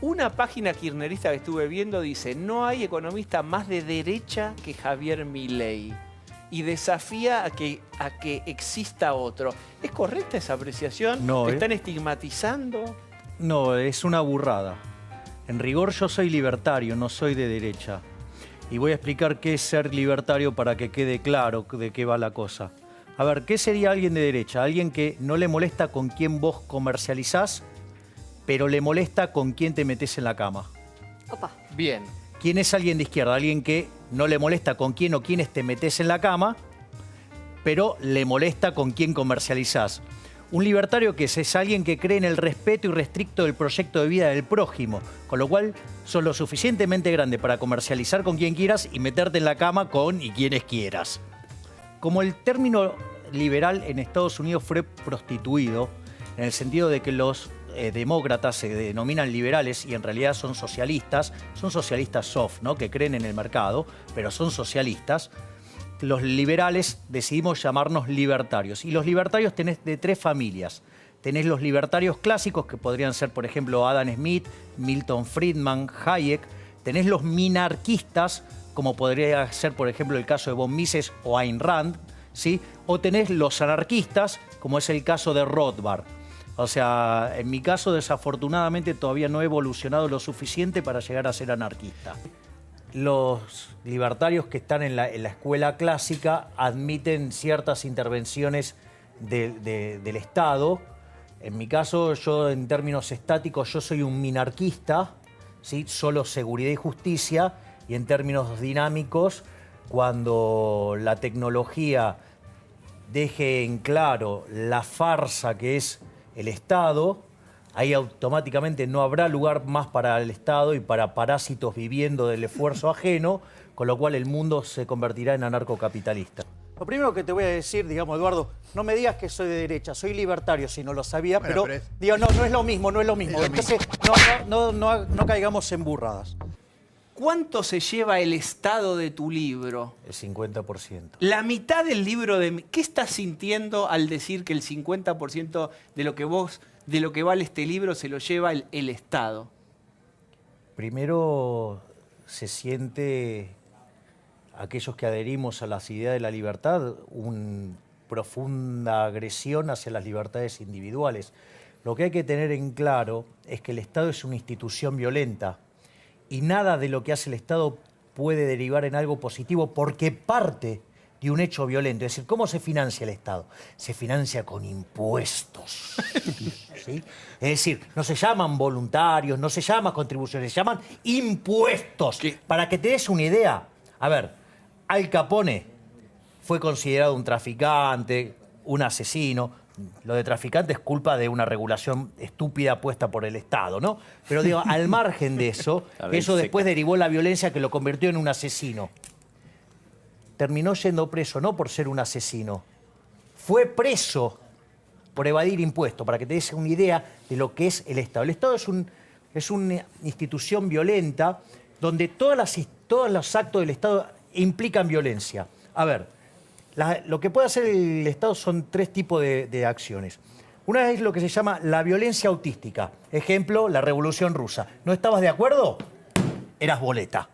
Una página kirchnerista que estuve viendo dice: no hay economista más de derecha que Javier Milei. Y desafía a que exista otro. ¿Es correcta esa apreciación? No, ¿Te están estigmatizando? No, es una burrada. En rigor yo soy libertario, no soy de derecha. Y voy a explicar qué es ser libertario para que quede claro de qué va la cosa. A ver, ¿qué sería alguien de derecha? Alguien que no le molesta con quién vos comercializás, pero le molesta con quién te metés en la cama. Opa. Bien. ¿Quién es alguien de izquierda? Alguien que no le molesta con quién o quiénes te metés en la cama, pero le molesta con quién comercializás. Un libertario que es alguien que cree en el respeto irrestricto del proyecto de vida del prójimo, con lo cual sos lo suficientemente grande para comercializar con quien quieras y meterte en la cama con y quienes quieras. Como el término liberal en Estados Unidos fue prostituido, en el sentido de que los demócratas se denominan liberales y en realidad son socialistas soft, ¿no? Que creen en el mercado, pero son socialistas. Los liberales decidimos llamarnos libertarios. Y los libertarios tenés de tres familias. Tenés los libertarios clásicos, que podrían ser, por ejemplo, Adam Smith, Milton Friedman, Hayek. Tenés los minarquistas, como podría ser, por ejemplo, el caso de von Mises o Ayn Rand, ¿sí? O tenés los anarquistas, como es el caso de Rothbard. O sea, en mi caso, desafortunadamente, todavía no he evolucionado lo suficiente para llegar a ser anarquista. Los libertarios que están en la escuela clásica admiten ciertas intervenciones del Estado. En mi caso, yo en términos estáticos, yo soy un minarquista, ¿sí? Solo seguridad y justicia. Y en términos dinámicos, cuando la tecnología deje en claro la farsa que es el Estado, ahí automáticamente no habrá lugar más para el Estado y para parásitos viviendo del esfuerzo ajeno, con lo cual el mundo se convertirá en anarcocapitalista. Lo primero que te voy a decir, digamos, Eduardo, no me digas que soy de derecha, soy libertario, si no lo sabía, bueno, pero digo, no es lo mismo, no es lo mismo. Entonces, no caigamos en burradas. ¿Cuánto se lleva el estado de tu libro? El 50%. La mitad del libro de... ¿Qué estás sintiendo al decir que el 50% de lo que vale este libro se lo lleva el Estado? Primero se siente, aquellos que adherimos a las ideas de la libertad, una profunda agresión hacia las libertades individuales. Lo que hay que tener en claro es que el Estado es una institución violenta y nada de lo que hace el Estado puede derivar en algo positivo porque parte de un hecho violento. Es decir, ¿cómo se financia el Estado? Se financia con impuestos. ¿Sí? Es decir, no se llaman voluntarios, no se llaman contribuciones, se llaman impuestos. ¿Qué? Para que te des una idea, a ver, Al Capone fue considerado un traficante, un asesino. Lo de traficante es culpa de una regulación estúpida puesta por el Estado, ¿no? Pero digo, al margen de eso, eso después derivó en la violencia que lo convirtió en un asesino. Terminó yendo preso no por ser un asesino, fue preso por evadir impuestos, para que te des una idea de lo que es el Estado. El Estado es una institución violenta donde todos los actos del Estado implican violencia. A ver, lo que puede hacer el Estado son tres tipos de acciones. Una es lo que se llama la violencia autística. Ejemplo, la Revolución Rusa. ¿No estabas de acuerdo? Eras boleta.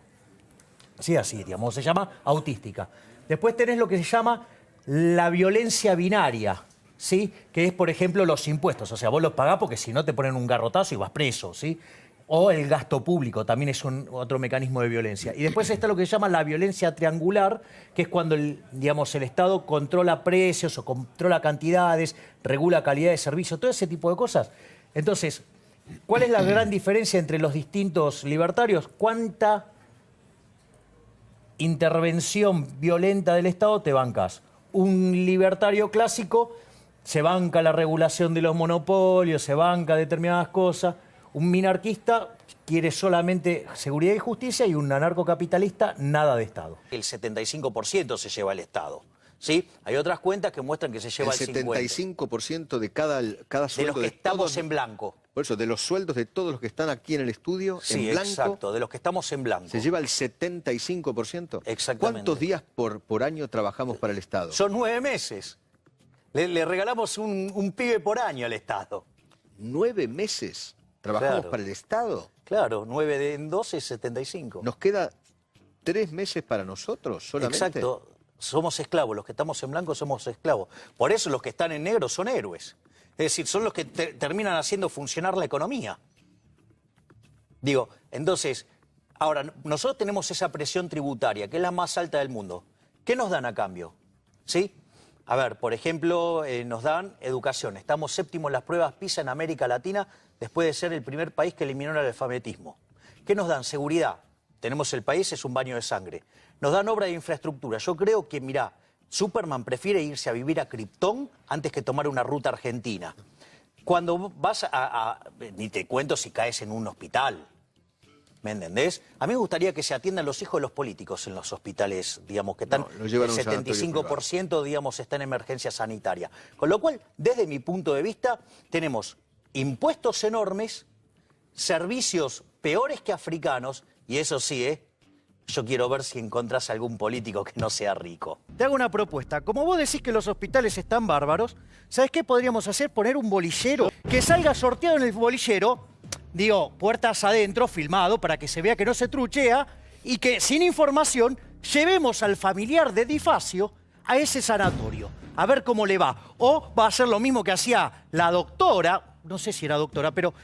Sí, así, digamos, se llama autística. Después tenés lo que se llama la violencia binaria, ¿sí? Que es, por ejemplo, los impuestos. O sea, vos los pagás porque si no te ponen un garrotazo y vas preso, ¿sí? O el gasto público, también es otro mecanismo de violencia. Y después está lo que se llama la violencia triangular, que es cuando el Estado controla precios o controla cantidades, regula calidad de servicio, todo ese tipo de cosas. Entonces, ¿cuál es la gran diferencia entre los distintos libertarios? ¿Cuánta intervención violenta del Estado te bancas? Un libertario clásico se banca la regulación de los monopolios, se banca determinadas cosas. Un minarquista quiere solamente seguridad y justicia y un anarcocapitalista nada de Estado. El 75% se lleva el Estado, ¿sí? Hay otras cuentas que muestran que se lleva el 50%. El 75% de cada sueldo de los que estamos en blanco. Por eso, de los sueldos de todos los que están aquí en el estudio, sí, en blanco. Exacto, de los que estamos en blanco. ¿Se lleva el 75%? Exactamente. ¿Cuántos días por año trabajamos para el Estado? Son 9 meses. Le regalamos un pibe por año al Estado. 9 meses trabajamos para el Estado. Claro, 9 en 12 es 75. ¿Nos queda 3 meses para nosotros solamente? Exacto. Somos esclavos. Los que estamos en blanco somos esclavos. Por eso los que están en negro son héroes. Es decir, son los que terminan haciendo funcionar la economía. Digo, entonces, ahora, nosotros tenemos esa presión tributaria, que es la más alta del mundo. ¿Qué nos dan a cambio? ¿Sí? A ver, por ejemplo, nos dan educación. Estamos séptimo en las pruebas PISA en América Latina, después de ser el primer país que eliminó el analfabetismo. ¿Qué nos dan? Seguridad. Tenemos el país, es un baño de sangre. Nos dan obra de infraestructura. Yo creo que, mirá, Superman prefiere irse a vivir a Krypton antes que tomar una ruta argentina. Cuando vas ni te cuento si caes en un hospital. ¿Me entendés? A mí me gustaría que se atiendan los hijos de los políticos en los hospitales, digamos, que están, No, lo llevan a un el 75%, digamos, está en emergencia sanitaria. Con lo cual, desde mi punto de vista, tenemos impuestos enormes, servicios peores que africanos, y eso sí, yo quiero ver si encontrás algún político que no sea rico. Te hago una propuesta. Como vos decís que los hospitales están bárbaros, ¿sabés qué podríamos hacer? Poner un bolillero que salga sorteado en el bolillero, digo, puertas adentro, filmado, para que se vea que no se truchea, y que sin información llevemos al familiar de Difacio a ese sanatorio, a ver cómo le va. O va a ser lo mismo que hacía la doctora, no sé si era doctora, pero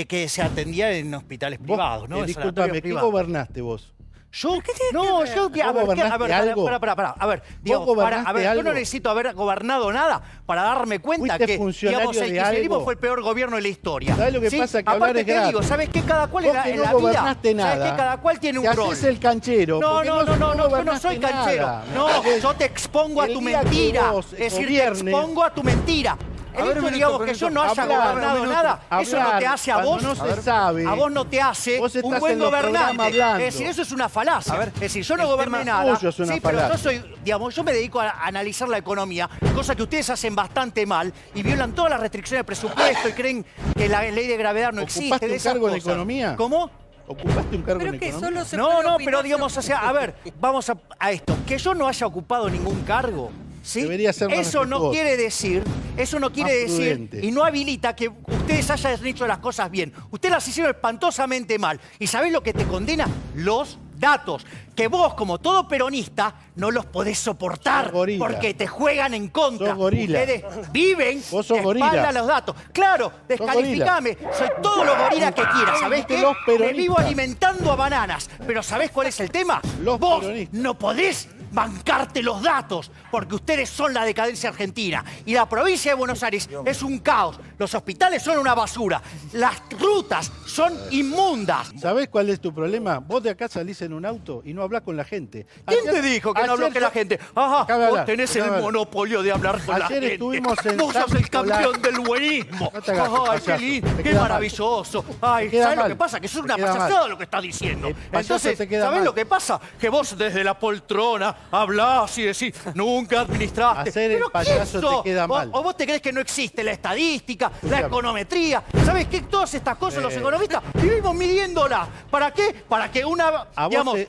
que se atendía en hospitales privados, ¿no? En Disculpame, sanatorios ¿qué privados. gobernaste vos? Yo, no, yo, a ver, pará, a ver, digo, gobernaste a ver, yo algo? no necesito haber gobernado nada para darme cuenta ¿Fuiste que, funcionario digamos, el de kirchnerismo algo? fue el peor gobierno de la historia. ¿Sabés lo que ¿sí? pasa? Que Aparte hablar es te gratis. digo, ¿sabes qué? Cada cual Vos en que no la vida, gobernaste nada, ¿sabes qué? Cada cual tiene un te rol. haces el canchero. No, porque no, yo no gobernaste soy canchero. nada. No, yo te expongo a El tu día que mentira. vos Es decir, te gobiernes- expongo a tu mentira. El hecho, digamos, que yo no haya gobernado nada, eso no te hace a vos, no se sabe. a vos no te hace Vos estás un buen en los programas gobernante. hablando. Es decir, eso es una falacia. A ver, es decir, yo no el goberné tema nada. tuyo es una Sí, pero yo falacia. soy, digamos, yo me dedico a analizar la economía, cosa que ustedes hacen bastante mal y violan todas las restricciones de presupuesto y creen que la ley de gravedad no existe. ¿Ocupaste de un esas cargo en cosas. economía? ¿Cómo? ¿Ocupaste un cargo Pero en que economía? solo se No, puede no, opinar pero digamos, o sea, a ver, vamos a esto. Que yo no haya ocupado ningún cargo, ¿sí? Debería ser más Eso no respetuoso. quiere decir, Más prudente. y no habilita que ustedes hayan hecho las cosas bien. Ustedes las hicieron espantosamente mal. ¿Y sabés lo que te condena? Los datos. Que vos, como todo peronista, no los podés soportar. Sos gorila. Porque te juegan en contra. Sos gorila. Ustedes viven Vos sos de gorila. espalda a los datos. Claro, descalificame. Soy todo lo gorila que quieras. ¿Sabés Viste qué? los Me peronistas. vivo alimentando a bananas. Pero ¿sabés cuál es el tema? Los Vos peronistas. no podés bancarte los datos, porque ustedes son la decadencia argentina. Y la provincia de Buenos Aires es un caos. Los hospitales son una basura. Las rutas son inmundas. ¿Sabés cuál es tu problema? Vos de acá salís en un auto y no hablás con la gente. ¿Quién Ayer- te dijo que no ayer habló con la yo- gente? Ajá, Acaba de vos hablar, tenés acaba el de hablar. monopolio de hablar con la Ayer gente. estuvimos en Vos sos San el Nicolás. campeón del buenismo. No te hagas Ay, qué payaso, lindo, te qué queda mal. maravilloso. Ay, Te queda ¿sabés lo mal, que pasa? Que eso es te una queda payasada mal. lo que estás diciendo. El payaso Entonces, te queda ¿sabés mal. lo que pasa? Que vos desde la poltrona hablás y decís, nunca administraste. Hacer el ¿Pero qué payaso es eso? te queda mal. ¿O vos te crees que no existe la estadística, la Escuchame. econometría? ¿Sabés qué? Todas estas cosas los economistas vivimos midiéndolas. ¿Para qué? Para que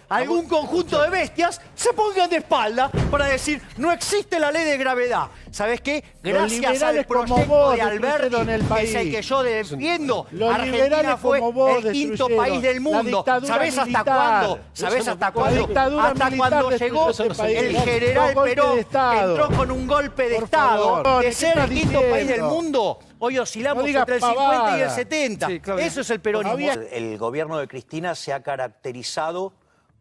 algún conjunto de bestias se pongan de espalda para decir, no existe la ley de gravedad. ¿Sabés qué? Los Gracias al liberales como proyecto vos de Alberti, destruyeron el que es el país. que yo defiendo, Los Argentina liberales fue como vos el quinto destruyeron país del la mundo. dictadura ¿Sabés hasta militar. cuándo? ¿Sabés hasta La cuándo? dictadura Hasta militar cuando destruyó llegó este país. el Con general golpe de Perón, que Estado. entró con un golpe de Por Estado, favor, de ¿qué ser estás el quinto país del diciendo? mundo. Hoy oscilamos No digas entre el 50 y el pavada. 70. Sí, Claudia. Eso es el peronismo. El gobierno de Cristina se ha caracterizado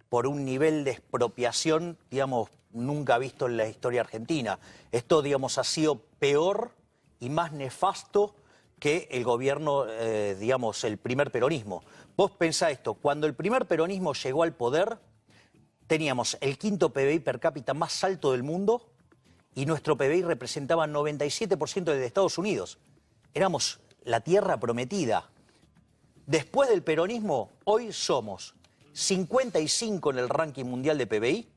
por un nivel de expropiación, digamos, nunca visto en la historia argentina. Esto, digamos, ha sido peor y más nefasto que el gobierno, digamos, el primer peronismo. Vos pensá esto, cuando el primer peronismo llegó al poder, teníamos el quinto PBI per cápita más alto del mundo y nuestro PBI representaba 97% del de Estados Unidos. Éramos la tierra prometida. Después del peronismo, hoy somos 55 en el ranking mundial de PBI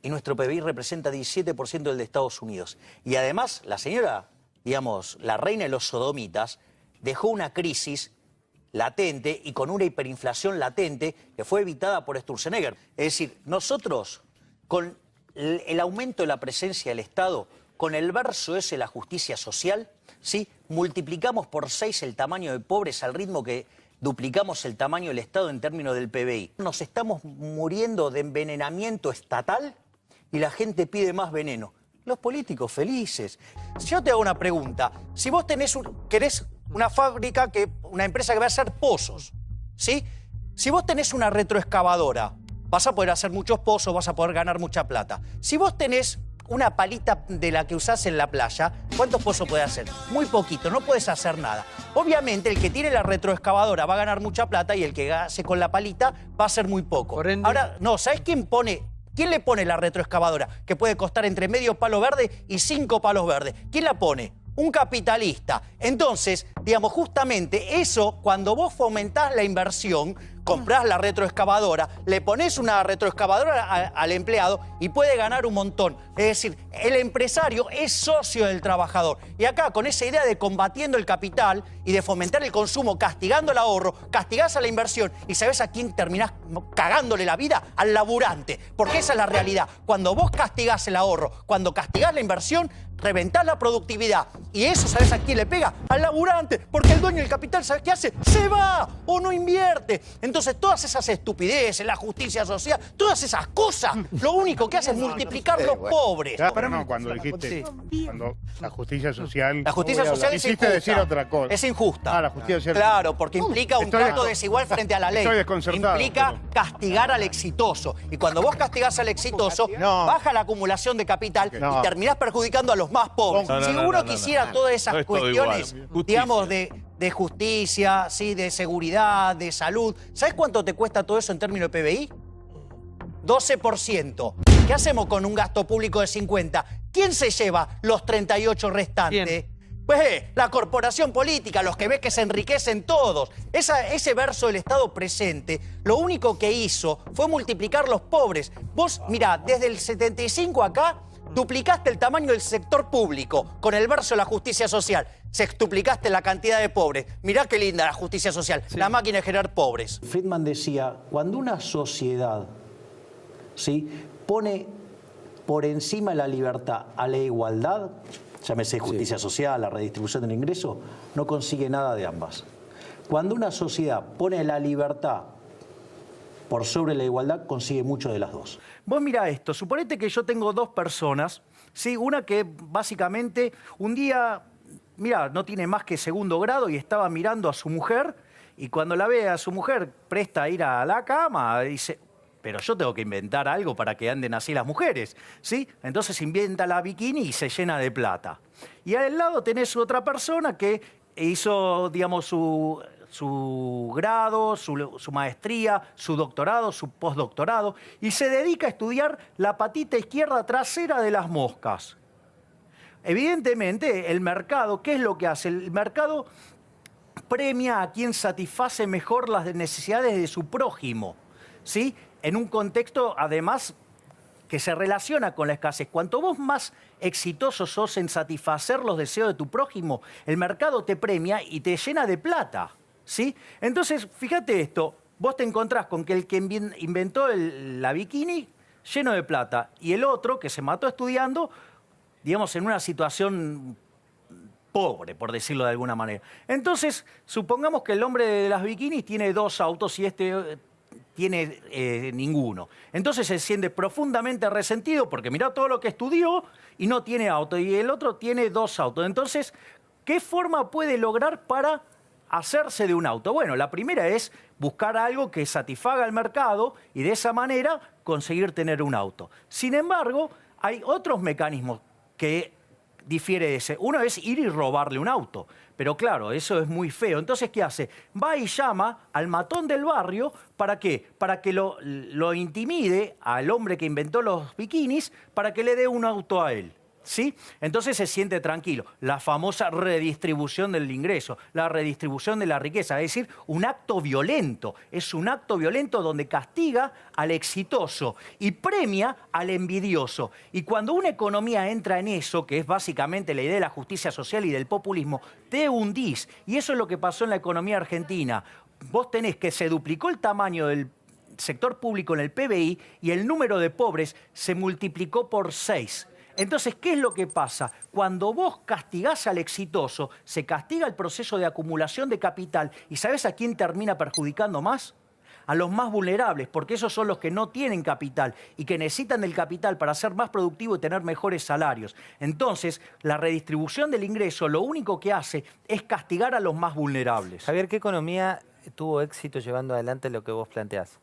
y nuestro PBI representa 17% del de Estados Unidos. Y además, la señora, digamos, la reina de los sodomitas, dejó una crisis latente y con una hiperinflación latente que fue evitada por Sturzenegger. Es decir, nosotros, con el aumento de la presencia del Estado, con el verso ese de la justicia social, ¿sí? Multiplicamos por 6 el tamaño de pobres al ritmo que duplicamos el tamaño del Estado en términos del PBI. Nos estamos muriendo de envenenamiento estatal y la gente pide más veneno. Los políticos felices. Si yo te hago una pregunta, si vos querés una fábrica, una empresa que va a hacer pozos, ¿sí? Si vos tenés una retroexcavadora, vas a poder hacer muchos pozos, vas a poder ganar mucha plata. Si vos tenés una palita de la que usás en la playa, ¿cuántos pozos podés hacer? Muy poquito, no podés hacer nada. Obviamente, el que tiene la retroexcavadora va a ganar mucha plata y el que hace con la palita va a hacer muy poco. Ahora, no, ¿sabés quién le pone la retroexcavadora? Que puede costar entre medio palo verde y 5 palos verdes. ¿Quién la pone? Un capitalista. Entonces, digamos, justamente eso, cuando vos fomentás la inversión, comprás la retroexcavadora, le pones una retroexcavadora al empleado y puede ganar un montón. Es decir, el empresario es socio del trabajador. Y acá, con esa idea de combatiendo el capital y de fomentar el consumo, castigando el ahorro, castigás a la inversión y ¿sabés a quién terminás cagándole la vida? Al laburante. Porque esa es la realidad. Cuando vos castigás el ahorro, cuando castigás la inversión, reventás la productividad. Y eso, ¿sabes a quién le pega? Al laburante. Porque el dueño del capital, ¿sabes qué hace? Se va o no invierte. Entonces, todas esas estupideces, la justicia social, todas esas cosas, lo único que hace es multiplicar los pobres. Pero no, cuando dijiste, cuando la justicia social... La justicia social es quisiste injusta. decir otra cosa. Es injusta. Ah, la justicia social. Claro, porque implica un trato desigual frente a la ley. Estoy desconcertado. Implica castigar al exitoso. Y cuando vos castigás al exitoso, baja la acumulación de capital y terminás perjudicando a los más pobres. Si uno quisiera todas esas cuestiones, digamos, de justicia, ¿sí? De seguridad, de salud, ¿sabes cuánto te cuesta todo eso en términos de PBI? 12%. ¿Qué hacemos con un gasto público de 50? ¿Quién se lleva los 38 restantes? ¿Quién? Pues la corporación política, los que ves que se enriquecen todos. Ese verso del Estado presente, lo único que hizo fue multiplicar los pobres. Vos, mirá, desde el 75 acá, duplicaste el tamaño del sector público con el verso de la justicia social. Sextuplicaste la cantidad de pobres. Mirá qué linda la justicia social, la máquina de generar pobres. Friedman decía, cuando una sociedad, ¿sí?, pone por encima la libertad a la igualdad, llámese justicia social, la redistribución del ingreso, no consigue nada de ambas. Cuando una sociedad pone la libertad por sobre la igualdad, consigue mucho de las dos. Vos mirá esto, suponete que yo tengo dos personas, ¿sí? Una que básicamente un día, mirá, no tiene más que segundo grado y estaba mirando a su mujer y cuando la ve a su mujer presta a ir a la cama, dice, pero yo tengo que inventar algo para que anden así las mujeres, ¿sí? Entonces inventa la bikini y se llena de plata. Y al lado tenés otra persona que hizo, digamos, su grado, su maestría, su doctorado, su postdoctorado, y se dedica a estudiar la patita izquierda trasera de las moscas. Evidentemente, el mercado, ¿qué es lo que hace? El mercado premia a quien satisface mejor las necesidades de su prójimo, ¿sí? En un contexto, además, que se relaciona con la escasez. Cuanto vos más exitoso sos en satisfacer los deseos de tu prójimo, el mercado te premia y te llena de plata, ¿sí? Entonces, fíjate esto, vos te encontrás con que el que inventó la bikini lleno de plata y el otro que se mató estudiando, digamos, en una situación pobre, por decirlo de alguna manera. Entonces, supongamos que el hombre de las bikinis tiene 2 autos y este tiene ninguno. Entonces se siente profundamente resentido porque mirá todo lo que estudió y no tiene auto y el otro tiene 2 autos. Entonces, ¿qué forma puede lograr para hacerse de un auto? Bueno, la primera es buscar algo que satisfaga al mercado y de esa manera conseguir tener un auto. Sin embargo, hay otros mecanismos que difiere de ese. Uno es ir y robarle un auto. Pero claro, eso es muy feo. Entonces, ¿qué hace? Va y llama al matón del barrio. ¿Para qué? Para que lo intimide al hombre que inventó los bikinis para que le dé un auto a él. ¿Sí? Entonces se siente tranquilo. La famosa redistribución del ingreso, la redistribución de la riqueza, es decir, un acto violento. Es un acto violento donde castiga al exitoso y premia al envidioso. Y cuando una economía entra en eso, que es básicamente la idea de la justicia social y del populismo, te hundís. Y eso es lo que pasó en la economía argentina. Vos tenés que se duplicó el tamaño del sector público en el PBI y el número de pobres se multiplicó por 6. Entonces, ¿qué es lo que pasa? Cuando vos castigás al exitoso, se castiga el proceso de acumulación de capital. ¿Y sabés a quién termina perjudicando más? A los más vulnerables, porque esos son los que no tienen capital y que necesitan del capital para ser más productivos y tener mejores salarios. Entonces, la redistribución del ingreso lo único que hace es castigar a los más vulnerables. Javier, ¿qué economía tuvo éxito llevando adelante lo que vos planteás?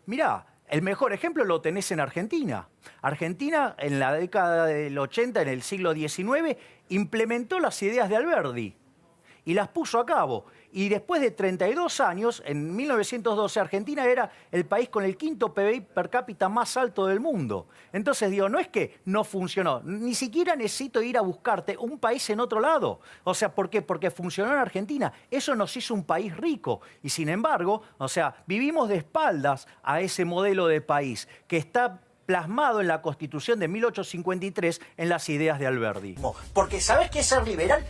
Mirá, el mejor ejemplo lo tenés en Argentina. Argentina, en la década del 80, en el siglo XIX, implementó las ideas de Alberdi y las puso a cabo. Y después de 32 años, en 1912, Argentina era el país con el quinto PBI per cápita más alto del mundo. Entonces, digo, no es que no funcionó, ni siquiera necesito ir a buscarte un país en otro lado. O sea, ¿por qué? Porque funcionó en Argentina. Eso nos hizo un país rico. Y sin embargo, o sea, vivimos de espaldas a ese modelo de país que está plasmado en la Constitución de 1853 en las ideas de Alberdi. Porque ¿sabés qué es ser liberal?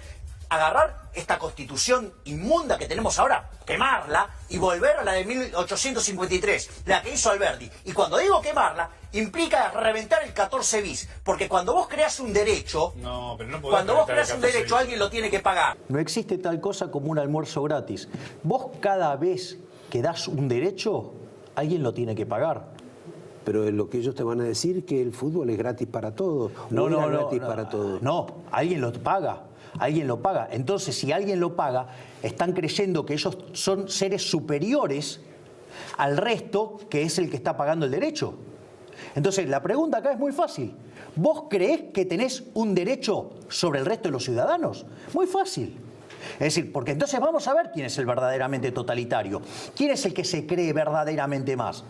Agarrar esta Constitución inmunda que tenemos ahora, quemarla y volver a la de 1853, la que hizo Alberdi. Y cuando digo quemarla, implica reventar el 14 bis, porque cuando vos creas un derecho, alguien lo tiene que pagar. No existe tal cosa como un almuerzo gratis. Vos cada vez que das un derecho, alguien lo tiene que pagar. Pero lo que ellos te van a decir que el fútbol es gratis para todos. No, para todos. No, alguien lo paga. Alguien lo paga. Entonces, si alguien lo paga, están creyendo que ellos son seres superiores al resto, que es el que está pagando el derecho. Entonces, la pregunta acá es muy fácil. ¿Vos creés que tenés un derecho sobre el resto de los ciudadanos? Muy fácil. Es decir, porque entonces vamos a ver quién es el verdaderamente totalitario. ¿Quién es el que se cree verdaderamente más?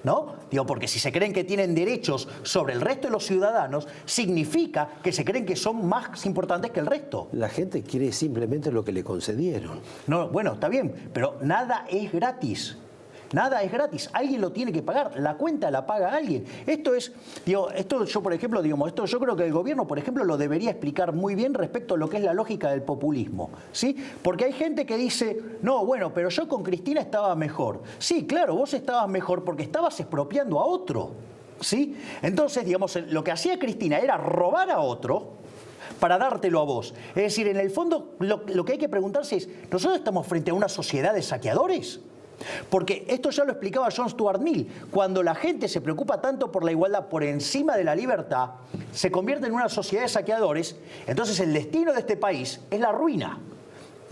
¿No? Digo, porque si se creen que tienen derechos sobre el resto de los ciudadanos, significa que se creen que son más importantes que el resto. La gente quiere simplemente lo que le concedieron. No, bueno, está bien, pero nada es gratis. Nada es gratis, alguien lo tiene que pagar, la cuenta la paga alguien. Esto es, digo, esto yo por ejemplo, digamos, esto yo creo que el gobierno, por ejemplo, lo debería explicar muy bien respecto a lo que es la lógica del populismo, ¿sí? Porque hay gente que dice, no, bueno, pero yo con Cristina estaba mejor. Sí, claro, vos estabas mejor porque estabas expropiando a otro, ¿sí? Entonces, digamos, lo que hacía Cristina era robar a otro para dártelo a vos. Es decir, en el fondo, lo que hay que preguntarse es, ¿nosotros estamos frente a una sociedad de saqueadores? Porque esto ya lo explicaba John Stuart Mill. Cuando la gente se preocupa tanto por la igualdad por encima de la libertad, se convierte en una sociedad de saqueadores, entonces el destino de este país es la ruina.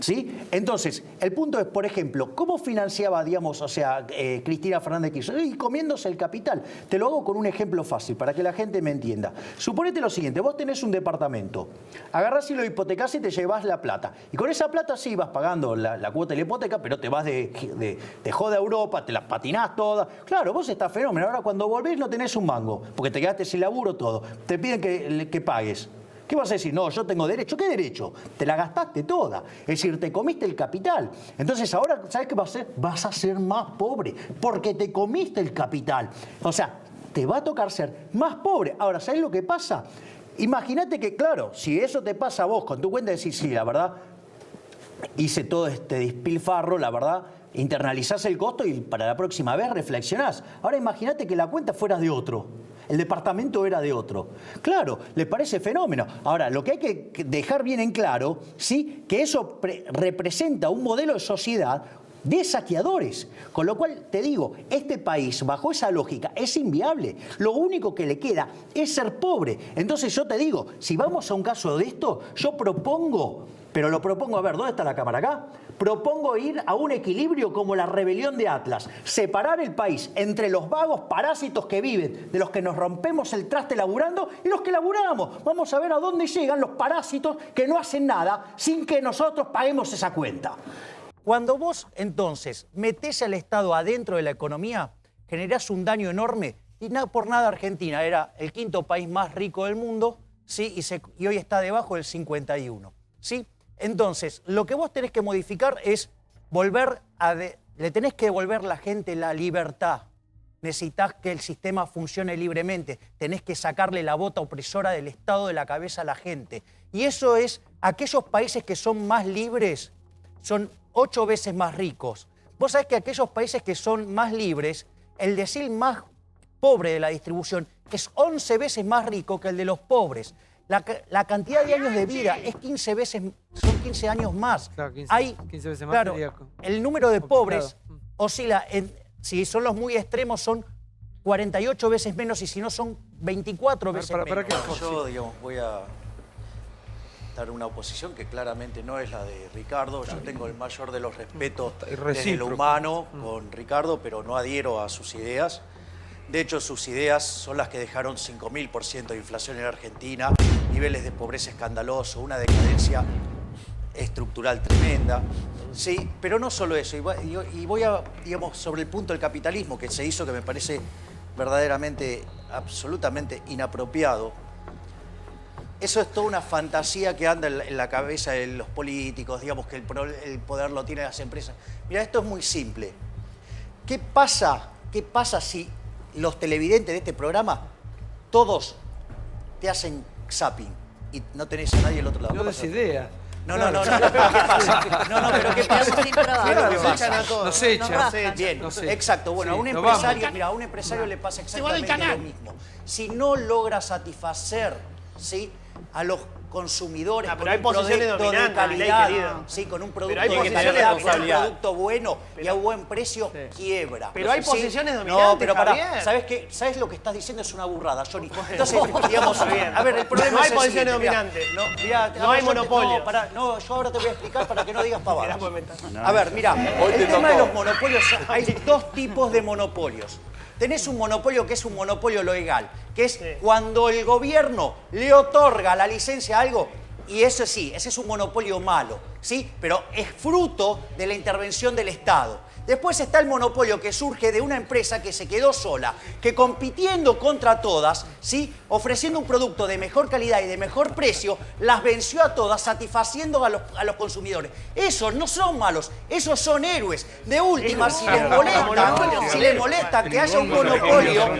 ¿Sí? Entonces, el punto es, por ejemplo, ¿cómo financiaba, digamos, o sea, Cristina Fernández Kirchner? Y comiéndose el capital. Te lo hago con un ejemplo fácil, para que la gente me entienda. Suponete lo siguiente, vos tenés un departamento, agarrás y lo hipotecás y te llevas la plata. Y con esa plata sí vas pagando la cuota de la hipoteca, pero te vas de joda a Europa, te las patinás todas. Claro, vos estás fenómeno. Ahora cuando volvés no tenés un mango, porque te quedaste sin laburo todo. Te piden que pagues. ¿Qué vas a decir? No, yo tengo derecho. ¿Qué derecho? Te la gastaste toda. Es decir, te comiste el capital. Entonces ahora, ¿sabes qué vas a hacer? Vas a ser más pobre, porque te comiste el capital. O sea, te va a tocar ser más pobre. Ahora, ¿sabes lo que pasa? Imagínate que, claro, si eso te pasa a vos con tu cuenta, decís, sí, la verdad, hice todo este despilfarro, la verdad, internalizás el costo y para la próxima vez reflexionás. Ahora imagínate que la cuenta fuera de otro. El departamento era de otro. Claro, le parece fenómeno. Ahora, lo que hay que dejar bien en claro, ¿sí? Que eso representa un modelo de sociedad de saqueadores. Con lo cual, te digo, este país, bajo esa lógica, es inviable. Lo único que le queda es ser pobre. Entonces yo te digo, si vamos a un caso de esto, yo propongo, pero lo propongo, a ver, ¿dónde está la cámara acá? Propongo ir a un equilibrio como la rebelión de Atlas. Separar el país entre los vagos parásitos que viven, de los que nos rompemos el traste laburando y los que laburamos. Vamos a ver a dónde llegan los parásitos que no hacen nada sin que nosotros paguemos esa cuenta. Cuando vos, entonces, metés al Estado adentro de la economía, generás un daño enorme. Y por nada Argentina era el quinto país más rico del mundo, ¿sí? Y hoy está debajo del 51, ¿sí? Entonces, lo que vos tenés que modificar es le tenés que devolver a la gente la libertad. Necesitás que el sistema funcione libremente. Tenés que sacarle la bota opresora del Estado de la cabeza a la gente. Y eso es, aquellos países que son más libres son 8 veces más ricos. Vos sabés que aquellos países que son más libres, el decil más pobre de la distribución es 11 veces más rico que el de los pobres. La cantidad de años de vida es 15 veces, son 15 años más. Claro, 15 veces más. Claro, el número de pobres oscila, si son los muy extremos, son 48 veces menos y si no son 24 veces menos. Yo, digamos, voy a dar una oposición que claramente no es la de Ricardo. Yo tengo el mayor de los respetos desde lo humano con Ricardo, pero no adhiero a sus ideas. De hecho, sus ideas son las que dejaron 5.000% de inflación en Argentina, niveles de pobreza escandalosos, una decadencia estructural tremenda. Sí, pero no solo eso. Y voy a, digamos, sobre el punto del capitalismo que se hizo, que me parece verdaderamente, absolutamente inapropiado. Eso es toda una fantasía que anda en la cabeza de los políticos, digamos que el poder lo tienen las empresas. Mira, esto es muy simple. ¿Qué pasa si los televidentes de este programa, todos te hacen zapping y no tenés a nadie del otro lado? No des ideas. No, pero ¿qué pasa? Pero ¿qué pasa? Nos echan. Bien, exacto. Bueno, a un empresario, mira, a un empresario le pasa exactamente lo mismo. Si no logra satisfacer, ¿sí?, a los consumidores con un producto de calidad, sí, con un producto de calidad, con un producto bueno y a buen precio, quiebra. Pero hay posiciones dominantes. No, pero pará, ¿sabes lo que estás diciendo? Es una burrada, Johnny. Entonces, digamos, a ver, el problema no es hay posiciones dominantes. No hay monopolio. Yo ahora te voy a explicar para que no digas pavadas. A ver, mira, el tema de los monopolios, hay dos tipos de monopolios. Tenés un monopolio que es un monopolio legal, que es cuando el gobierno le otorga la licencia a algo, y eso sí, ese es un monopolio malo, ¿sí? Pero es fruto de la intervención del Estado. Después está el monopolio que surge de una empresa que se quedó sola, que compitiendo contra todas, ¿sí?, ofreciendo un producto de mejor calidad y de mejor precio, las venció a todas, satisfaciendo a los consumidores. Esos no son malos, esos son héroes. De última, si les molesta que haya un monopolio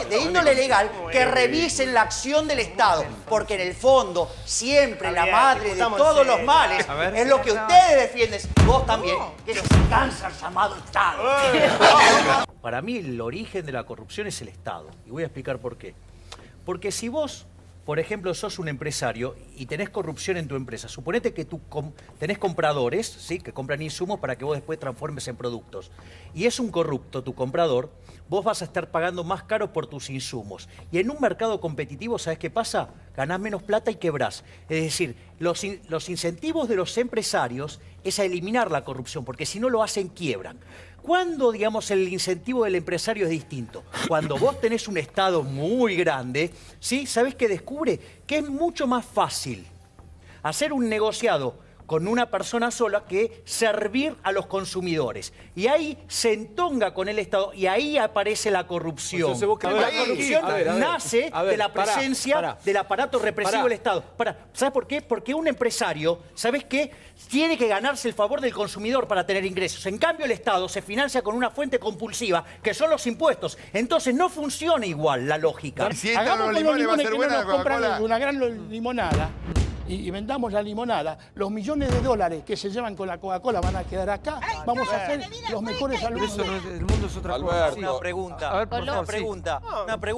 de índole legal, que revisen la acción del Estado. Porque en el fondo, siempre la madre de todos los males es lo que ustedes defienden, vos también, que es el cáncer llamado Estado. Para mí el origen de la corrupción es el Estado. Y voy a explicar por qué. Porque si vos, por ejemplo, sos un empresario y tenés corrupción en tu empresa, suponete que tú tenés compradores, ¿sí?, que compran insumos para que vos después transformes en productos. Y es un corrupto tu comprador, vos vas a estar pagando más caro por tus insumos. Y en un mercado competitivo, ¿sabés qué pasa? Ganás menos plata y quebrás. Es decir, los incentivos de los empresarios es a eliminar la corrupción, porque si no lo hacen, quiebran. ¿Cuándo, digamos, el incentivo del empresario es distinto? Cuando vos tenés un Estado muy grande, ¿sí?, ¿sabés qué descubre? Que es mucho más fácil hacer un negociado con una persona sola que servir a los consumidores. Y ahí se entonga con el Estado y ahí aparece la corrupción. Entonces, ¿vos crees la corrupción nace de la presencia del aparato represivo del Estado. ¿Sabes por qué? Porque un empresario, ¿sabes qué?, tiene que ganarse el favor del consumidor para tener ingresos. En cambio, el Estado se financia con una fuente compulsiva, que son los impuestos. Entonces, no funciona igual la lógica. Hagamos con los limones que no nos compran una gran limonada y vendamos la limonada. Los millones de dólares que se llevan con la Coca-Cola van a quedar acá. Vamos a ser los mejores alumnos. Eso no es, el mundo es otra cosa. Una pregunta. A ver, por favor, una pregunta.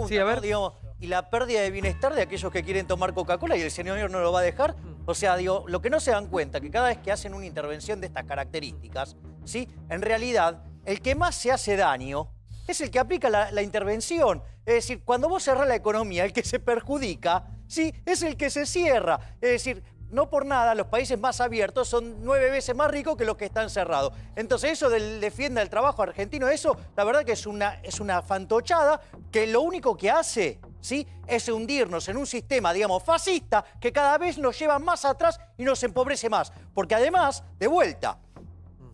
Sí, a ver. ¿No? Digamos, ¿y la pérdida de bienestar de aquellos que quieren tomar Coca-Cola y el señor no lo va a dejar? O sea, digo, lo que no se dan cuenta, que cada vez que hacen una intervención de estas características, ¿sí?, en realidad, el que más se hace daño es el que aplica la intervención. Es decir, cuando vos cerrás la economía, el que se perjudica, ¿sí?, es el que se cierra. Es decir, no por nada los países más abiertos son 9 veces más ricos que los que están cerrados. Entonces eso del defienda el trabajo argentino, eso la verdad que es una fantochada que lo único que hace, ¿sí?, es hundirnos en un sistema, digamos, fascista que cada vez nos lleva más atrás y nos empobrece más. Porque además, de vuelta,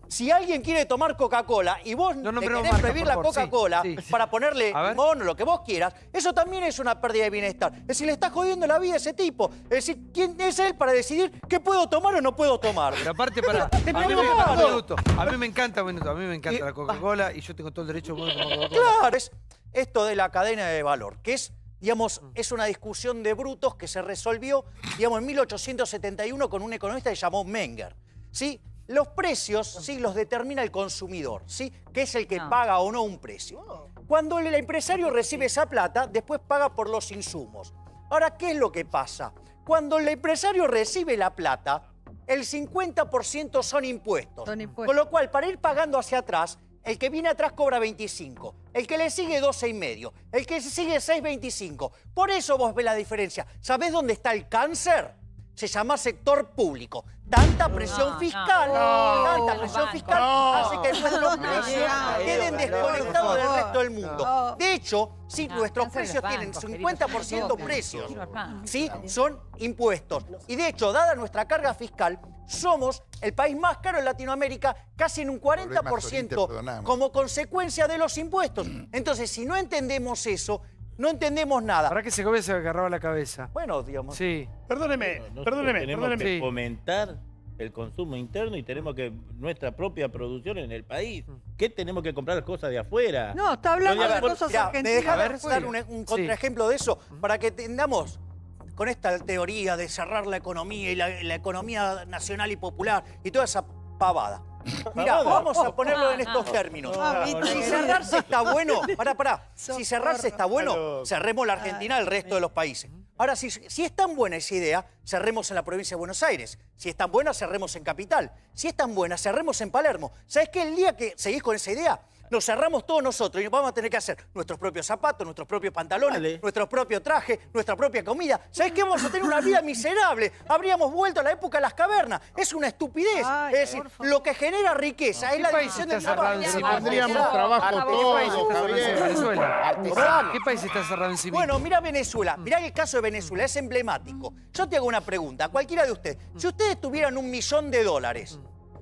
si alguien quiere tomar Coca-Cola y vos le querés prohibir la Coca-Cola para ponerle limón o lo que vos quieras, eso también es una pérdida de bienestar. Es decir, le está jodiendo la vida a ese tipo. Es decir, ¿quién es él para decidir qué puedo tomar o no puedo tomar? Pero aparte, a mí me encanta la Coca-Cola y yo tengo todo el derecho a comer Coca-Cola. Claro, es esto de la cadena de valor, que es, digamos, es una discusión de brutos que se resolvió, digamos, en 1871 con un economista que se llamó Menger, ¿sí? Los precios, ¿sí?, los determina el consumidor, ¿sí?, que es el que paga o no un precio. Cuando el empresario recibe esa plata, después paga por los insumos. Ahora, ¿qué es lo que pasa? Cuando el empresario recibe la plata, el 50% son impuestos. Con lo cual, para ir pagando hacia atrás, el que viene atrás cobra 25, el que le sigue 12,5, el que sigue 6,25. Por eso vos ves la diferencia. ¿Sabés dónde está el cáncer? Se llama sector público. Tanta presión fiscal, hace que nuestros precios queden desconectados del resto del mundo. De hecho, si nuestros precios tienen 50% precios, ¿sí? Son impuestos. Y de hecho, dada nuestra carga fiscal, somos el país más caro en Latinoamérica, casi en un 40% como consecuencia de los impuestos. Entonces, si no entendemos eso, no entendemos nada. ¿Para que Segovia se agarraba la cabeza? Bueno, digamos. Sí. Perdóneme. Tenemos que fomentar el consumo interno y tenemos que nuestra propia producción en el país. ¿Qué tenemos que comprar cosas de afuera? No, está hablando de cosas argentinas. ¿Me dejas dar un contraejemplo de eso? Para que entendamos con esta teoría de cerrar la economía y la economía nacional y popular y toda esa pavada. Mira, vamos a ponerlo en estos términos. Si cerrarse está bueno, pará. Si cerrarse está bueno, cerremos la Argentina al resto de los países. Ahora, si es tan buena esa idea, cerremos en la provincia de Buenos Aires. Si es tan buena, cerremos en Capital. Si es tan buena, cerremos en Palermo. ¿Sabés qué? El día que seguís con esa idea, nos cerramos todos nosotros y vamos a tener que hacer nuestros propios zapatos, nuestros propios pantalones, nuestro propio traje, nuestra propia comida. ¿Sabés qué? Vamos a tener una vida miserable. Habríamos vuelto a la época de las cavernas. Es una estupidez. Es decir, lo que genera riqueza es la división del trabajo. Tendríamos trabajo todos, Venezuela. ¿Qué país está cerrado en sí mismo? Bueno, mira Venezuela. Mirá el caso de Venezuela. Es emblemático. Yo te hago una pregunta. Cualquiera de ustedes. Si ustedes tuvieran $1 millón,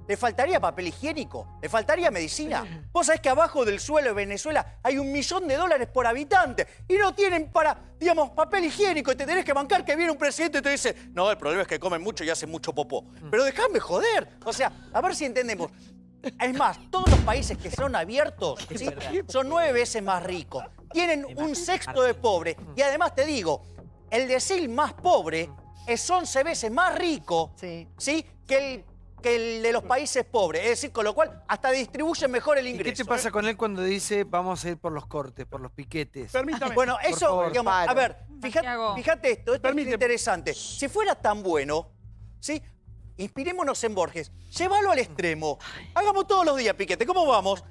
¿le faltaría papel higiénico? ¿Le faltaría medicina? Vos sabés que abajo del suelo de Venezuela hay $1 millón por habitante y no tienen para, digamos, papel higiénico y te tenés que bancar que viene un presidente y te dice no, el problema es que comen mucho y hacen mucho popó. Pero dejame joder. O sea, a ver si entendemos. Es más, todos los países que son abiertos, ¿sí? Son 9 veces más ricos. Tienen un sexto de pobre. Y además te digo, el decil más pobre es 11 veces más rico, ¿sí? que el de los países pobres. Es decir, con lo cual hasta distribuyen mejor el ingreso. ¿Y qué te pasa con él cuando dice vamos a ir por los cortes, por los piquetes? Permítame. Bueno, eso, digamos, a ver, fíjate esto es interesante. Si fuera tan bueno, ¿sí? Inspirémonos en Borges. Llévalo al extremo. Hagamos todos los días piquete. ¿Cómo vamos?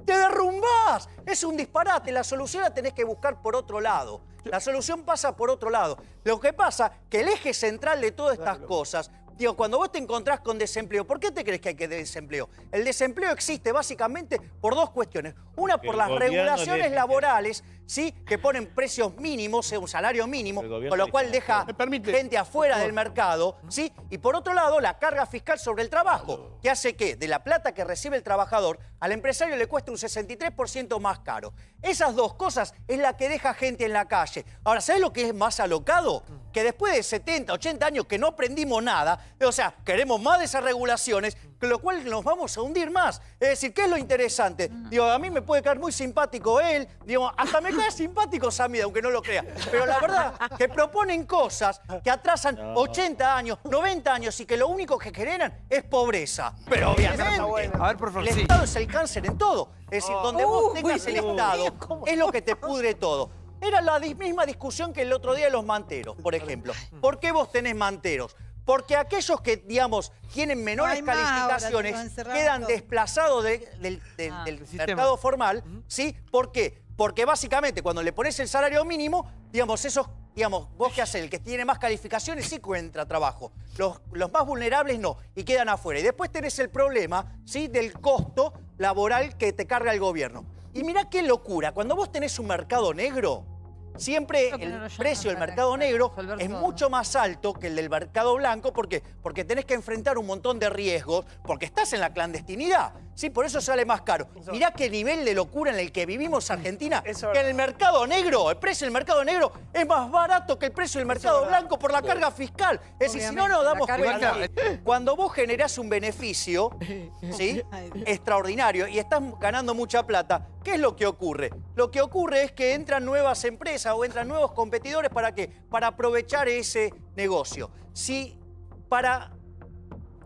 ¡Te derrumbás! Es un disparate. La solución la tenés que buscar por otro lado. La solución pasa por otro lado. Lo que pasa que el eje central de todas estas cosas... Digo, cuando vos te encontrás con desempleo, ¿por qué te crees que hay que desempleo? El desempleo existe básicamente por dos cuestiones. Una, por las regulaciones laborales, ¿sí? Que ponen precios mínimos, un salario mínimo, con lo cual deja gente afuera del mercado, ¿sí? Y por otro lado, la carga fiscal sobre el trabajo, que hace que de la plata que recibe el trabajador, al empresario le cueste un 63% más caro. Esas dos cosas es la que deja gente en la calle. Ahora, ¿sabés lo que es más alocado? Que después de 70, 80 años que no aprendimos nada, o sea, queremos más de esas regulaciones, con lo cual nos vamos a hundir más. Es decir, ¿qué es lo interesante? Digo, a mí me puede caer muy simpático él, digo, hasta me cae simpático Samida, aunque no lo crea. Pero la verdad que proponen cosas que atrasan 80 años, 90 años y que lo único que generan es pobreza. Pero obviamente, a ver, por favor, el Estado es el cáncer en todo. Es decir, donde vos tengas el Estado, es lo que te pudre todo. Era la misma discusión que el otro día de los manteros, por ejemplo. ¿Por qué vos tenés manteros? Porque aquellos que, digamos, tienen menores calificaciones quedan desplazados del mercado formal, ¿sí? ¿Por qué? Porque básicamente cuando le pones el salario mínimo, digamos, vos qué haces, el que tiene más calificaciones sí encuentra trabajo. Los más vulnerables no, y quedan afuera. Y después tenés el problema, ¿sí? Del costo laboral que te carga el gobierno. Y mirá qué locura, cuando vos tenés un mercado negro, siempre el precio del mercado negro es mucho más alto que el del mercado blanco. ¿Por qué? Porque tenés que enfrentar un montón de riesgos, porque estás en la clandestinidad. Sí, por eso sale más caro. Mirá qué nivel de locura en el que vivimos Argentina, que en el mercado negro, el precio del mercado negro es más barato que el precio del mercado blanco por la carga fiscal. Es decir, si no nos damos cuenta, cuando vos generás un beneficio, ¿sí? Extraordinario y estás ganando mucha plata, ¿qué es lo que ocurre? Lo que ocurre es que entran nuevas empresas o entran nuevos competidores, ¿para qué? Para aprovechar ese negocio. Si para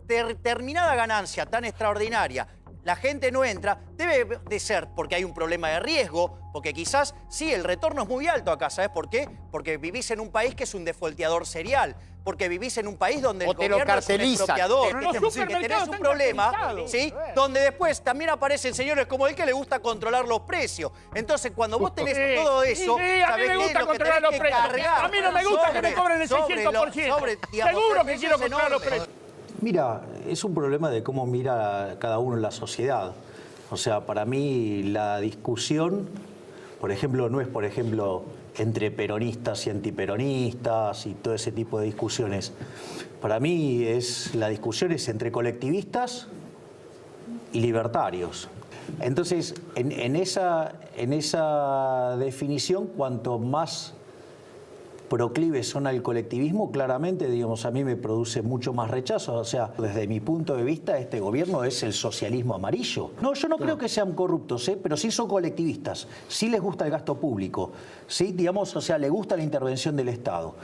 determinada ganancia tan extraordinaria la gente no entra, debe de ser porque hay un problema de riesgo, porque quizás, sí, el retorno es muy alto acá, ¿sabes por qué? Porque vivís en un país que es un defolteador serial, porque vivís en un país donde el gobierno es un expropiador, que tenés un problema, ¿sí? Donde después también aparecen señores como él que le gusta controlar los precios. Entonces, cuando vos tenés todo eso, ¿sabés qué es lo que tenés que cargar? A mí no me gusta que me cobren el 600%. Seguro que quiero controlar los precios. Mira, es un problema de cómo mira cada uno en la sociedad. O sea, para mí la discusión, por ejemplo, no es, por ejemplo, entre peronistas y antiperonistas y todo ese tipo de discusiones. Para mí la discusión es entre colectivistas y libertarios. Entonces, en esa definición, cuanto más proclives son al colectivismo, claramente, digamos, a mí me produce mucho más rechazo. O sea, desde mi punto de vista, este gobierno es el socialismo amarillo. No, yo no creo que sean corruptos, pero sí son colectivistas. Sí les gusta el gasto público. Sí, digamos, o sea, les gusta la intervención del Estado.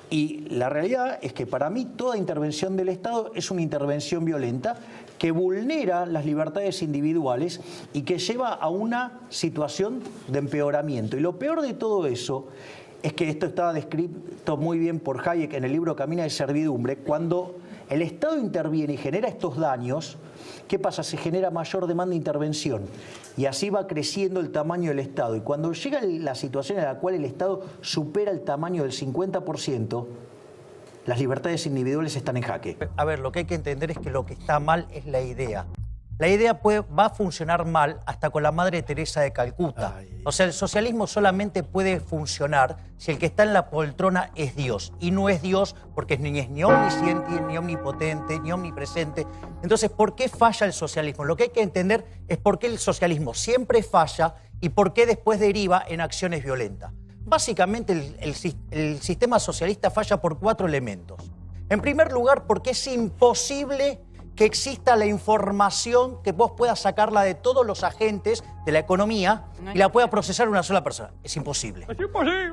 Y la realidad es que para mí toda intervención del Estado es una intervención violenta que vulnera las libertades individuales y que lleva a una situación de empeoramiento. Y lo peor de todo eso es que esto estaba descrito muy bien por Hayek en el libro Camina de Servidumbre. Cuando el Estado interviene y genera estos daños, ¿qué pasa? Se genera mayor demanda de intervención y así va creciendo el tamaño del Estado. Y cuando llega la situación en la cual el Estado supera el tamaño del 50%, las libertades individuales están en jaque. A ver, lo que hay que entender es que lo que está mal es la idea. La idea va a funcionar mal hasta con la Madre Teresa de Calcuta. O sea, el socialismo solamente puede funcionar si el que está en la poltrona es Dios. Y no es Dios porque ni es ni omnisciente, ni omnipotente, ni omnipresente. Entonces, ¿por qué falla el socialismo? Lo que hay que entender es por qué el socialismo siempre falla y por qué después deriva en acciones violentas. Básicamente, el sistema socialista falla por 4 elementos. En primer lugar, porque es imposible que exista la información que vos puedas sacarla de todos los agentes de la economía y la pueda procesar una sola persona. Es imposible. ¡Es imposible!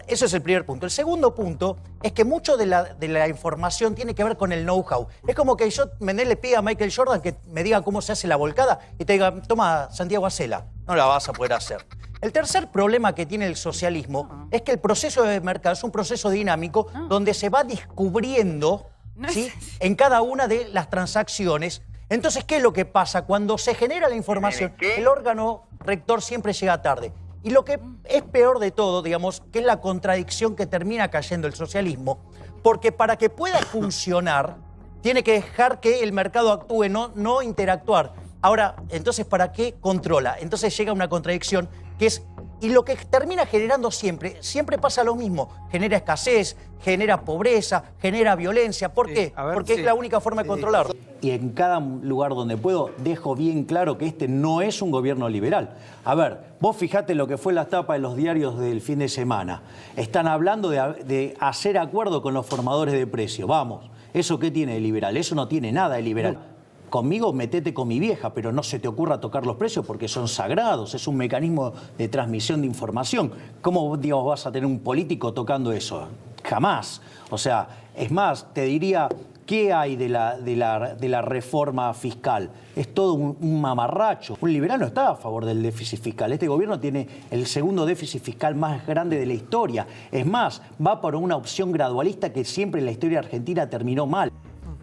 Ese es el primer punto. El segundo punto es que mucho de la información tiene que ver con el know-how. Es como que yo le pida a Michael Jordan que me diga cómo se hace la volcada y te diga, toma, Santiago, hacela. No la vas a poder hacer. El tercer problema que tiene el socialismo es que el proceso de mercado es un proceso dinámico donde se va descubriendo ¿sí? En cada una de las transacciones. Entonces, ¿qué es lo que pasa? Cuando se genera la información, el órgano rector siempre llega tarde. Y lo que es peor de todo, digamos, que es la contradicción que termina cayendo el socialismo, porque para que pueda funcionar, tiene que dejar que el mercado actúe, no interactuar. Ahora, entonces, ¿para qué controla? Entonces llega una contradicción que es... Y lo que termina generando siempre pasa lo mismo. Genera escasez, genera pobreza, genera violencia. ¿Por qué? Porque es la única forma de controlarlo. Y en cada lugar donde puedo dejo bien claro que este no es un gobierno liberal. A ver, vos fijate lo que fue la tapa de los diarios del fin de semana. Están hablando de hacer acuerdo con los formadores de precios. Vamos, ¿eso qué tiene de liberal? Eso no tiene nada de liberal. Conmigo metete con mi vieja, pero no se te ocurra tocar los precios porque son sagrados, es un mecanismo de transmisión de información. ¿Cómo, digamos, vas a tener un político tocando eso? Jamás. O sea, es más, te diría, ¿qué hay de la reforma fiscal? Es todo un mamarracho. Un liberal no está a favor del déficit fiscal. Este gobierno tiene el segundo déficit fiscal más grande de la historia. Es más, va por una opción gradualista que siempre en la historia argentina terminó mal.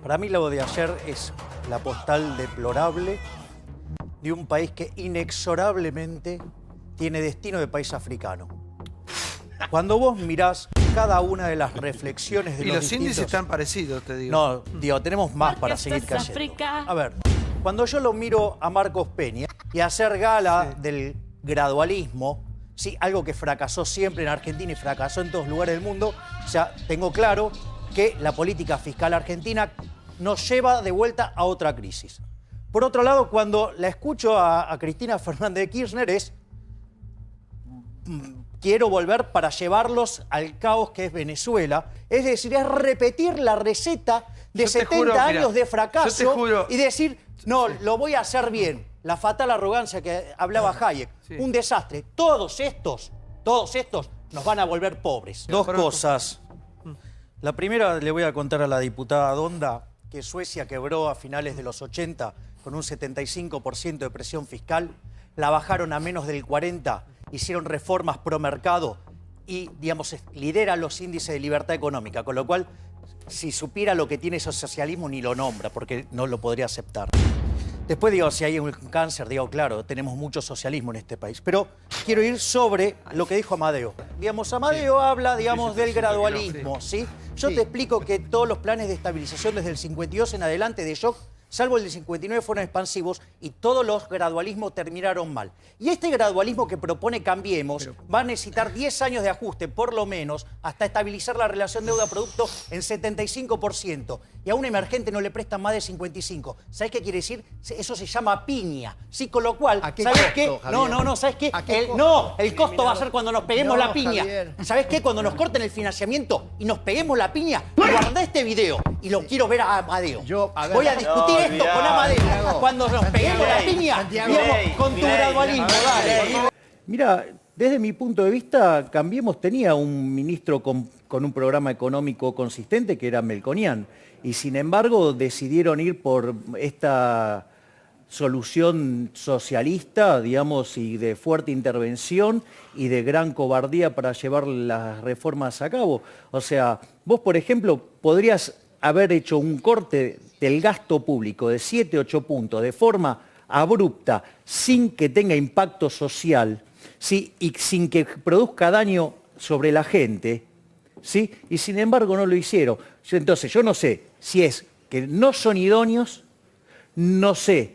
Para mí lo de ayer es la postal deplorable de un país que inexorablemente tiene destino de país africano. Cuando vos mirás cada una de las reflexiones de los índices están parecidos, te digo. No, digo, tenemos más para seguir cayendo. A ver, cuando yo lo miro a Marcos Peña y hacer gala del gradualismo, sí, algo que fracasó siempre en Argentina y fracasó en todos lugares del mundo, o sea, tengo claro que la política fiscal argentina nos lleva de vuelta a otra crisis. Por otro lado, cuando la escucho a Cristina Fernández de Kirchner es quiero volver para llevarlos al caos que es Venezuela. Es decir, es repetir la receta de 70 años de fracaso y decir, no, lo voy a hacer bien. La fatal arrogancia que hablaba Hayek. Un desastre. Todos estos nos van a volver pobres. Dos cosas. La primera le voy a contar a la diputada Donda que Suecia quebró a finales de los 80 con un 75% de presión fiscal, la bajaron a menos del 40%, hicieron reformas pro mercado y, digamos, lidera los índices de libertad económica, con lo cual, si supiera lo que tiene ese socialismo, ni lo nombra, porque no lo podría aceptar. Después, digo, si hay un cáncer, digo, claro, tenemos mucho socialismo en este país. Pero quiero ir sobre lo que dijo Amadeo. Digamos, Amadeo habla, digamos, del gradualismo, ¿sí? Yo te explico que todos los planes de estabilización desde el 52 en adelante de shock, salvo el del 59, fueron expansivos y todos los gradualismos terminaron mal. Y este gradualismo que propone Cambiemos va a necesitar 10 años de ajuste, por lo menos, hasta estabilizar la relación deuda-producto en 75%. Y a un emergente no le prestan más de 55%. ¿Sabes qué quiere decir? Eso se llama piña. Sí, con lo cual, ¿sabes qué? No, ¿sabes qué? El costo va a ser cuando nos peguemos la piña. Javier. ¿Sabes qué? Cuando nos corten el financiamiento y nos peguemos la piña, guarda este video y lo quiero ver a Amadeo. Voy a discutir esto con Amadeo. Cuando nos peguemos la piña, digamos, con tu gradualismo. Dale. Mira, desde mi punto de vista, Cambiemos tenía un ministro con un programa económico consistente que era Melconian. Y sin embargo decidieron ir por esta solución socialista, digamos, y de fuerte intervención y de gran cobardía para llevar las reformas a cabo. O sea, vos, por ejemplo, podrías haber hecho un corte del gasto público de 7, 8 puntos de forma abrupta, sin que tenga impacto social, ¿sí? Y sin que produzca daño sobre la gente, ¿sí? Y sin embargo no lo hicieron. Entonces yo no sé si es que no son idóneos, no sé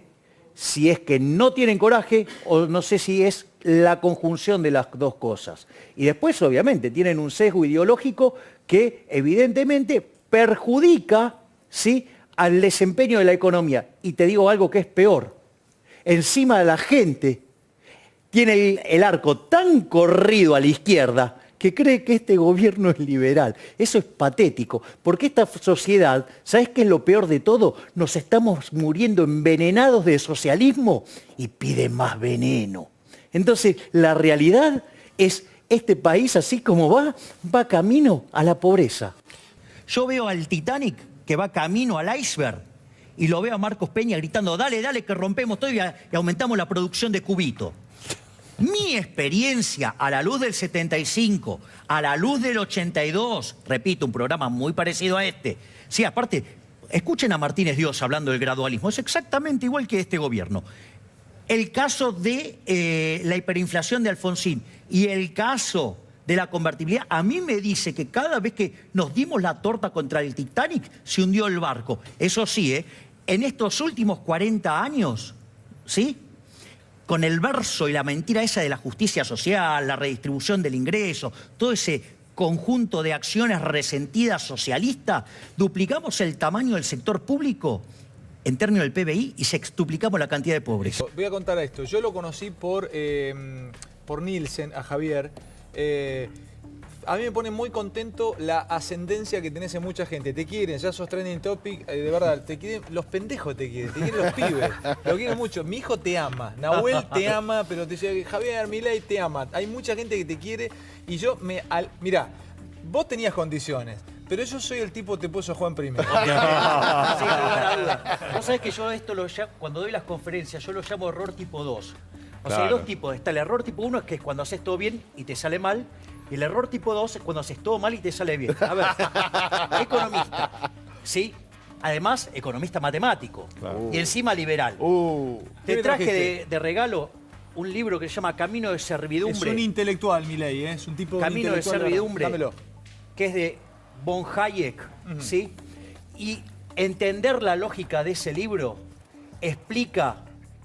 si es que no tienen coraje o no sé si es la conjunción de las dos cosas. Y después, obviamente, tienen un sesgo ideológico que evidentemente perjudica, ¿sí?, al desempeño de la economía. Y te digo algo que es peor. Encima de la gente tiene el arco tan corrido a la izquierda que cree que este gobierno es liberal. Eso es patético, porque esta sociedad, ¿sabes qué es lo peor de todo? Nos estamos muriendo envenenados de socialismo y piden más veneno. Entonces, la realidad es, este país, así como va camino a la pobreza. Yo veo al Titanic que va camino al iceberg y lo veo a Marcos Peña gritando, dale, dale, que rompemos todo y aumentamos la producción de cubito. Mi experiencia a la luz del 75, a la luz del 82, repito, un programa muy parecido a este. Sí, aparte, escuchen a Martínez Dios hablando del gradualismo, es exactamente igual que este gobierno. El caso de la hiperinflación de Alfonsín y el caso de la convertibilidad, a mí me dice que cada vez que nos dimos la torta contra el Titanic, se hundió el barco. Eso sí, en estos últimos 40 años, ¿sí?, con el verso y la mentira esa de la justicia social, la redistribución del ingreso, todo ese conjunto de acciones resentidas socialistas, duplicamos el tamaño del sector público en términos del PBI y sextuplicamos la cantidad de pobres. Voy a contar esto. Yo lo conocí por Nielsen, a Javier. A mí me pone muy contento la ascendencia que tenés en mucha gente. Te quieren, ya sos trending topic, de verdad, te quieren, los pendejos te quieren los pibes. Lo quieren mucho. Mi hijo te ama, Nahuel te ama, pero te dice, Javier Milei te ama. Hay mucha gente que te quiere y yo mirá, vos tenías condiciones, pero yo soy el tipo te puso Juan primero. Sí, no hay duda. Vos sabés que yo esto cuando doy las conferencias, yo lo llamo error tipo 2. O sea, hay dos tipos. Está el error tipo 1, que es cuando haces todo bien y te sale mal. Y el error tipo 2 es cuando haces todo mal y te sale bien. A ver, economista, ¿sí? Además, economista matemático. Claro. Y encima liberal. Te traje de regalo un libro que se llama Camino de Servidumbre. Es un intelectual, Milei, ¿eh? Es un tipo Camino de Servidumbre. Dámelo. Que es de von Hayek, ¿sí? Y entender la lógica de ese libro explica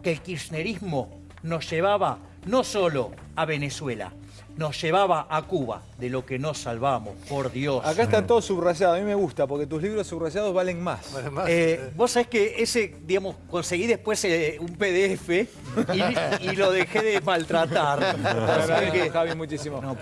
que el kirchnerismo nos llevaba no solo a Venezuela, nos llevaba a Cuba, de lo que nos salvamos, por Dios. Acá está todo subrayado, a mí me gusta, porque tus libros subrayados valen más. Vos sabés que ese, digamos, conseguí después un PDF y lo dejé de maltratar. Te agradezco, Javi, muchísimo.